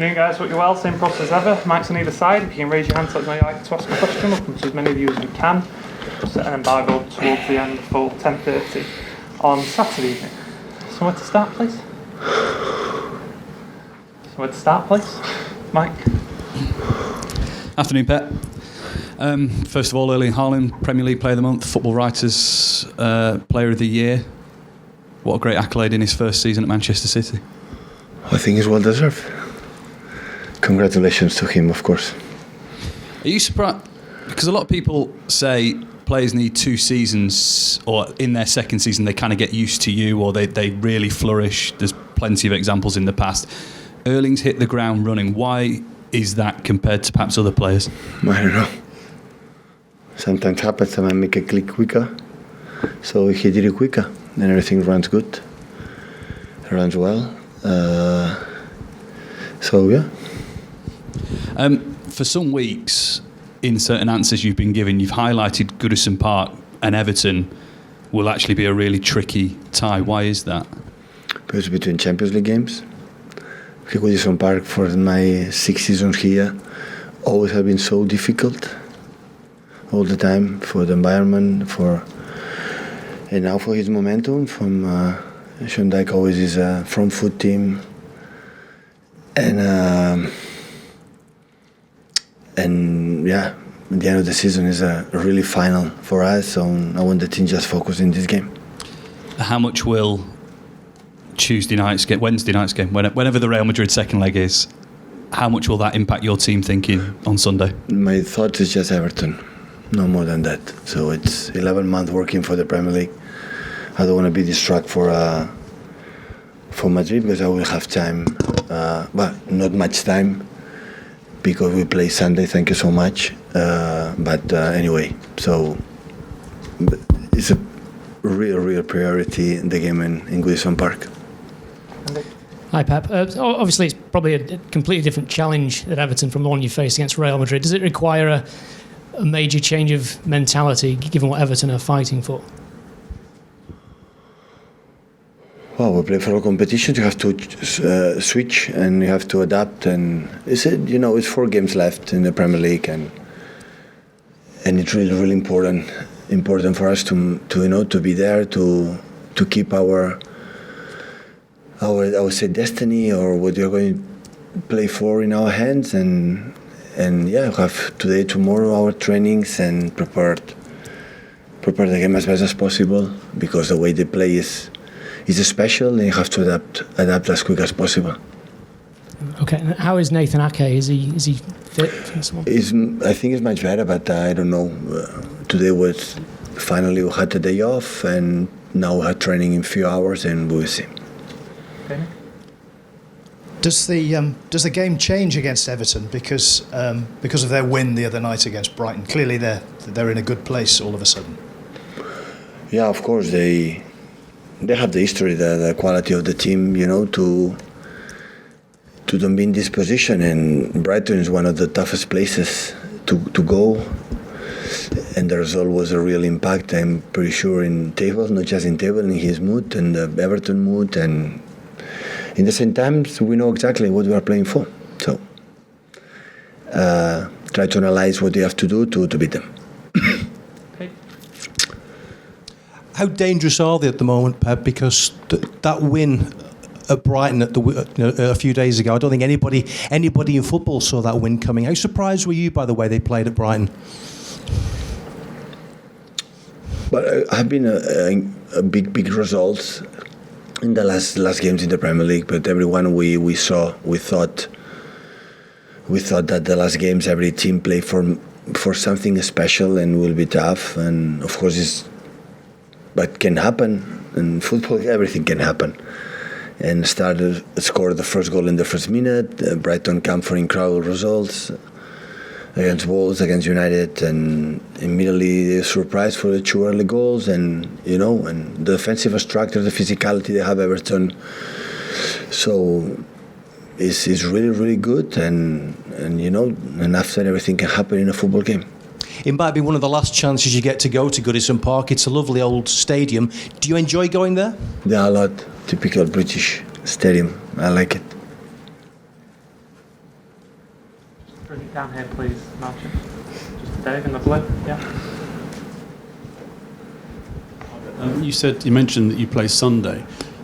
Afternoon, guys. Hope you're well. Same process as ever. Mike's on either side. If you can raise your hand so that you'd like to ask a question, we'll come to as many of you as we can. Just set an embargo towards the end for 10:30 on Saturday evening. Somewhere to start, please. Mike. Afternoon, Pep. First of all, Erling Haaland, Premier League Player of the Month, Football Writers Player of the Year. What a great accolade in his first season at Manchester City. I think it's well deserved. Congratulations to him, of course. Are you surprised? Because a lot of people say players need 2 seasons, or in their second season they kind of get used to you, or they really flourish. There's plenty of examples in the past. Erling's hit the ground running. Why is that compared to perhaps other players? I don't know. Sometimes happens and I make a click quicker. So he did it quicker. And everything runs good. It runs well. So, yeah. For some weeks, in certain answers you've been given, you've highlighted Goodison Park and Everton will actually be a really tricky tie. Why is that? Because between Champions League games, Goodison Park for my 6 seasons here always have been so difficult. All the time for the environment, and now for his momentum from Nathan Ake always is a front foot team, and yeah, at the end of the season is a really final for us. So I want the team just focus in this game. How much will Wednesday night's game, whenever the Real Madrid second leg is, how much will that impact your team thinking on Sunday? My thought is just Everton, no more than that. So it's 11 months working for the Premier League. I don't want to be distracted for Madrid because I will have time, but not much time because we play Sunday. Thank you so much. But anyway, so it's a real priority in the game in Goodison Park. Hi, Pep. Obviously, it's probably a completely different challenge at Everton from the one you faced against Real Madrid. Does it require a major change of mentality, given what Everton are fighting for? Well, we play for a competition. You have to switch and you have to adapt. And it's 4 games left in the Premier League, and it's really important for us to be there to keep our I would say destiny or what you're going to play for in our hands, and yeah, have today, tomorrow our trainings and prepare the game as best as possible, because the way they play is special, and you have to adapt as quick as possible. Okay, and how is Nathan Ake? Is he fit for this one? I think it's much better, but I don't know. Today was finally we had the day off, and now we had training in a few hours, and we will see. Okay. Does the game change against Everton because of their win the other night against Brighton? Clearly, they're in a good place all of a sudden. Yeah, of course they have the history, the quality of the team, to don't be in this position. And Brighton is one of the toughest places to go. And the result was a real impact, I'm pretty sure, in table, not just in table, in his mood and the Everton mood. And in the same time, we know exactly what we are playing for. So try to analyze what you have to do to beat them. How dangerous are they at the moment, Pep? Because that win at Brighton a few days ago, I don't think anybody in football saw that win coming. How surprised were you by the way they played at Brighton? But have been a big results in the last games in the Premier League. But everyone we thought that the last games every team play for something special and will be tough. And of course but can happen in football. Everything can happen. And scored the first goal in the first minute. Brighton come for incredible results against Wolves, against United, and immediately a surprise for the 2 early goals. And and the defensive structure, the physicality they have, Everton. So it's really good. And after everything can happen in a football game. It might be one of the last chances you get to go to Goodison Park. It's a lovely old stadium. Do you enjoy going there? Yeah, a lot. Typical British stadium. I like it. Down here, please, Malcolm. Just Dave in the blue, yeah. You mentioned that you play Sunday,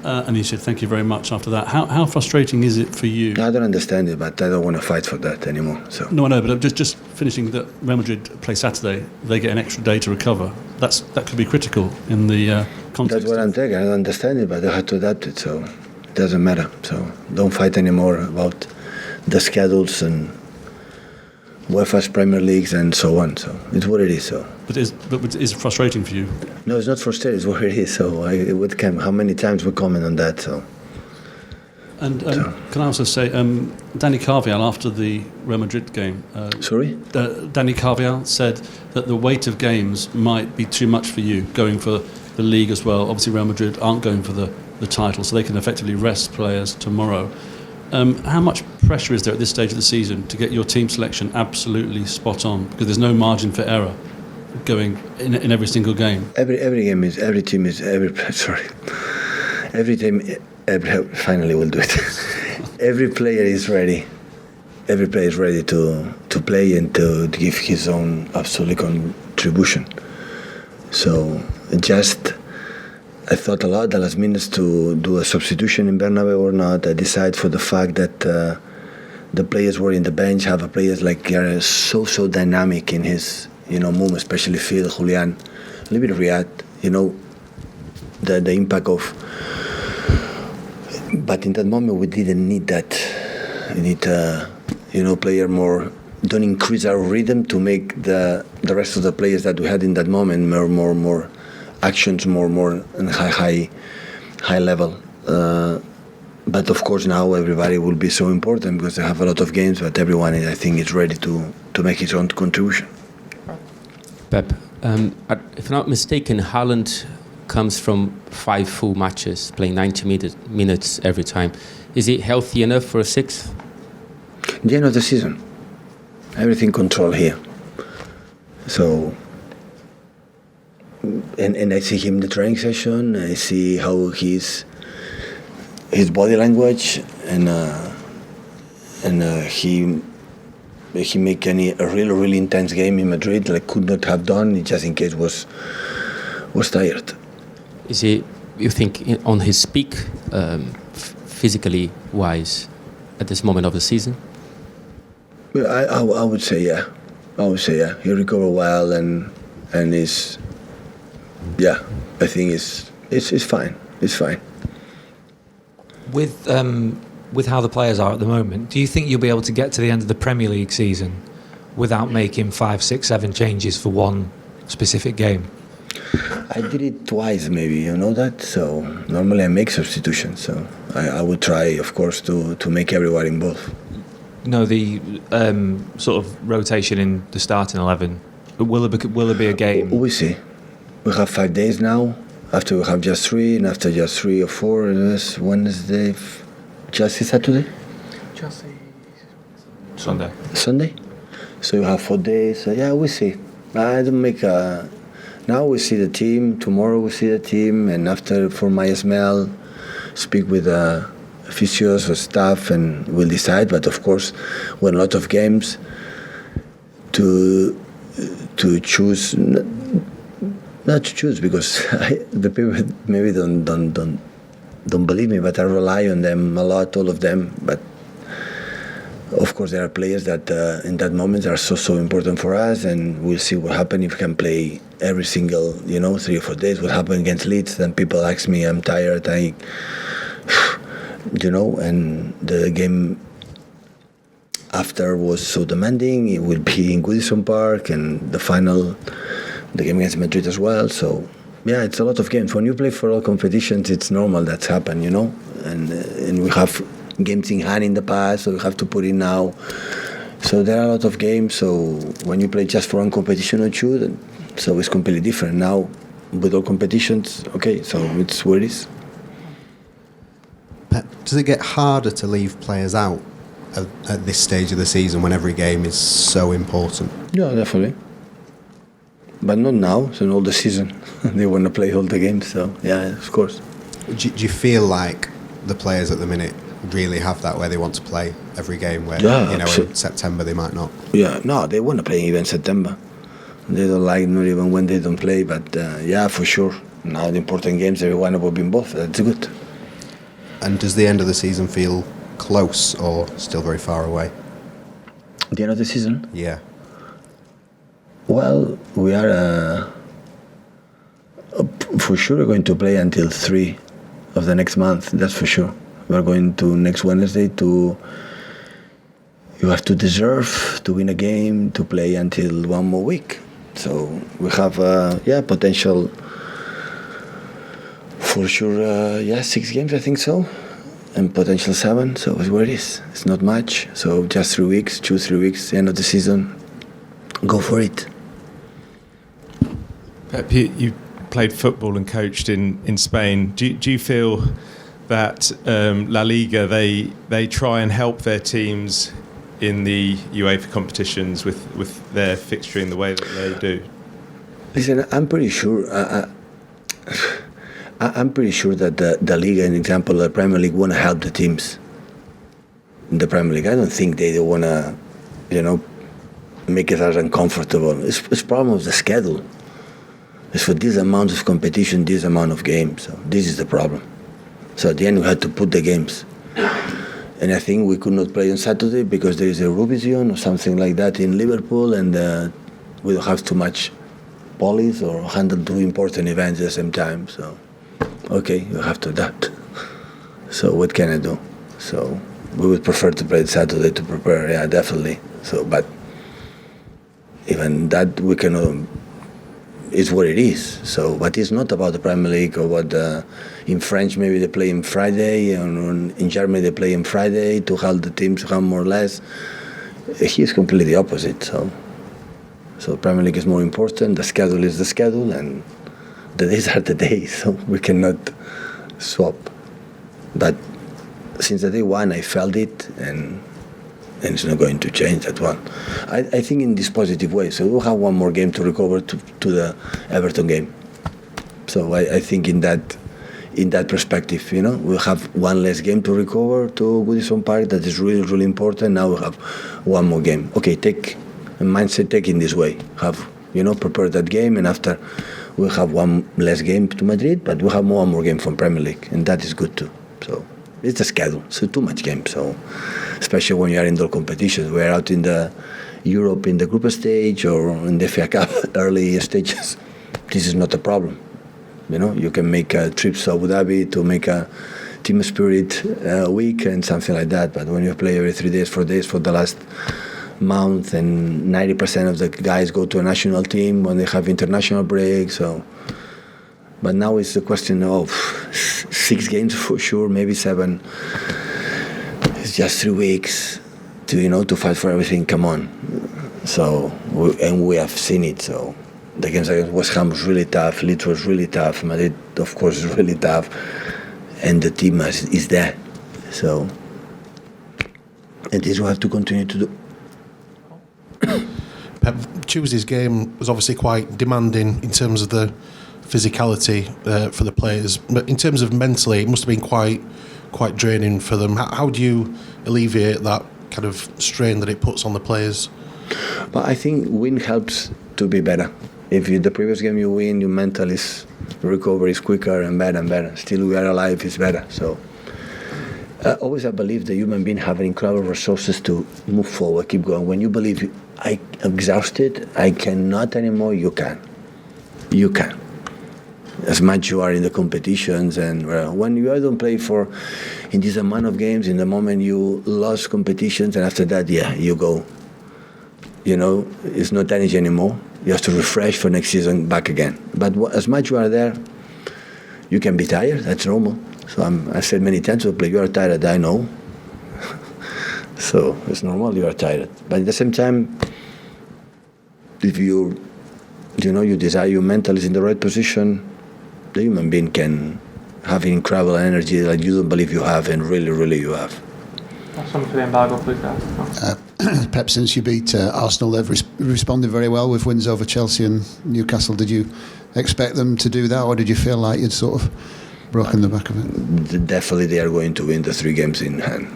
and you said thank you very much after that. How frustrating is it for you? I don't understand it, but I don't want to fight for that anymore. So No, I know, but just finishing that Real Madrid play Saturday, they get an extra day to recover. That could be critical in the context. that's what I'm taking. I don't understand it, but I have to adapt it. So it doesn't matter. So don't fight anymore about the schedules and UEFA's Premier Leagues and so on. So it's what it is. So. But is it frustrating for you? No, it's not frustrating. It's what it is. So how many times we comment on that? So. And can I also say, Danny Carvajal after the Real Madrid game. Sorry? Danny Carvajal said that the weight of games might be too much for you, going for the league as well. Obviously, Real Madrid aren't going for the title, so they can effectively rest players tomorrow. How much pressure is there at this stage of the season to get your team selection absolutely spot on? Because there's no margin for error going in every single game. Every finally we'll do it. Every player is ready. Every player is ready to play and to give his own absolute contribution. So I thought a lot the last minutes to do a substitution in Bernabeu or not. I decided for the fact that the players were in the bench, have a players like are so dynamic in his move, especially Phil, Julian, a little bit of Riyad, the impact of. But in that moment, we didn't need that. We need, player more. Don't increase our rhythm to make the rest of the players that we had in that moment more actions, more and high level. But of course, now everybody will be so important because they have a lot of games. But everyone, I think, is ready to make his own contribution. Pep, if I'm not mistaken, Haaland comes from 5 full matches, playing 90 minutes every time. Is he healthy enough for a 6th? The end of the season, everything controlled here. So, and I see him in the training session. I see how his body language and he make a really intense game in Madrid like could not have done just in case was tired. Is he, you think, on his peak, physically wise, at this moment of the season? Well, I would say yeah. He recovered well and is, yeah. I think it's fine. It's fine. With how the players are at the moment, do you think you'll be able to get to the end of the Premier League season without making 5, 6, 7 changes for one specific game? I did it twice, maybe, you know that. So normally I make substitutions. So I would try, of course, to make everyone involved. No, the sort of rotation in the starting 11. But will there be a game? We see. We have 5 days now. After we have just 3, and after just 3 or 4, it's Wednesday, just Saturday. Just Sunday. Sunday. So you have 4 days. Yeah, we see. I don't make a. Now we see the team. Tomorrow we see the team, and after for my smell, speak with physios or staff, and we'll decide. But of course, when a lot of games to choose, not to choose because the people maybe don't believe me, but I rely on them a lot, all of them. But of course, there are players that in that moment are so important for us, and we'll see what happens if we can play every single 3 or 4 days. What happened against Leeds? Then people ask me, I'm tired. And the game after was so demanding. It will be in Goodison Park, and the final, the game against Madrid as well. So yeah, it's a lot of games. When you play for all competitions, it's normal that's happened, and we have games in hand in the past, so we have to put in now. So there are a lot of games. So when you play just for one competition or two, so it's completely different. Now with all competitions, okay, so it's what it is. Pep, does it get harder to leave players out at this stage of the season when every game is so important? Yeah, definitely. But not now, it's in all the season. They want to play all the games, so yeah, of course. Do you feel like the players at the minute really have that where they want to play every game, where in September they might not. Yeah, no, they want to play even September. They don't like not even when they don't play, but for sure. Now the important games, everyone will be involved. That's good. And does the end of the season feel close or still very far away? The end of the season? Yeah. Well, we are for sure going to play until 3 of the next month. That's for sure. We are going to next Wednesday to. You have to deserve to win a game to play until 1 more week. So we have potential. For sure, 6 games, I think so, and potential 7. So it's where it is. It's not much. So just 3 weeks, 3 weeks, end of the season. Go for it. Pep, you played football and coached in Spain. Do you feel that La Liga they try and help their teams in the UEFA competitions with their fixturing the way that they do? Listen, I'm pretty sure. I'm pretty sure that the Liga, an example, the Premier League, want to help the teams in the Premier League. I don't think they want to, make it as uncomfortable. It's problem of the schedule. It's for this amount of competition, this amount of games. So this is the problem. So at the end, we had to put the games. And I think we could not play on Saturday because there is a Eurovision or something like that in Liverpool, and we don't have too much police or handle 2 important events at the same time. So, okay, you have to adapt. So what can I do? So we would prefer to play Saturday to prepare. Yeah, definitely. So, but even that we cannot. It's what it is. So, but it's not about the Premier League or what. In French, maybe they play on Friday, and in Germany they play on Friday to help the teams come more or less. Here is completely opposite. So Premier League is more important. The schedule is the schedule, and the days are the days. So we cannot swap. But since the day one, I felt it, and it's not going to change that one. I think in this positive way. So we'll have 1 more game to recover to the Everton game. So I think in that perspective, we'll have 1 less game to recover to Goodison Park. That is really, really important. Now we have 1 more game. Okay, take a mindset, take in this way. Have, prepare that game, and after we'll have 1 less game to Madrid, but we'll have 1 more game from Premier League, and that is good too. So it's a schedule. So too much game. So especially when you are in the competitions, we're out in the Europe in the group stage or in the FA Cup early stages. This is not a problem. You can make trips to Abu Dhabi to make a team spirit week and something like that. But when you play every 3 days, 4 days for the last month, and 90% of the guys go to a national team when they have international break. So, but now it's the question of 6 games for sure, maybe 7. It's just 3 weeks to fight for everything. Come on. So we have seen it. So. The games against West Ham was really tough. Leeds was really tough. Madrid, of course, is really tough. And the team is there. So, and this we have to continue to do. Pep, Tuesday's game was obviously quite demanding in terms of the physicality for the players. But in terms of mentally, it must have been quite draining for them. How do you alleviate that kind of strain that it puts on the players? But I think win helps to be better. If the previous game you win, your mental recovery is quicker and better. Still, we are alive, it's better. So, always I believe the human being have incredible resources to move forward, keep going. When you believe I'm exhausted, I cannot anymore, you can. You can. As much you are in the competitions, and when you don't play in this amount of games, in the moment you lost competitions, and after that, you go. It's not energy anymore. You have to refresh for next season back again. But as much you are there, you can be tired. That's normal. So I said many times to play, you are tired. I know. So it's normal. You are tired. But at the same time, if you desire your mental is in the right position, the human being can have incredible energy that you don't believe you have, and really, really you have. Something for the embargo, please, guys. Pep, since you beat Arsenal, they've responded very well with wins over Chelsea and Newcastle. Did you expect them to do that, or did you feel like you'd sort of broken the back of it. Definitely they are going to win the 3 games in hand.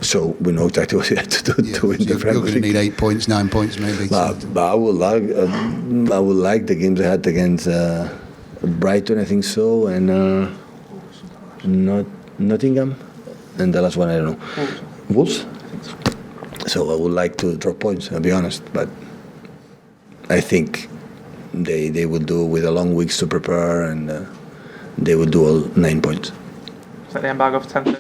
So we know exactly what you have to do to win the You're Premier going to League. need 8 points, 9 points maybe. But I would like the games I had against Brighton, I think so, and Nottingham, and the last one I don't know. Wolves. So I would like to draw points, I'll be honest, but I think they will do with a long weeks to prepare, and they will do all 9 points. Set the embargo for 10.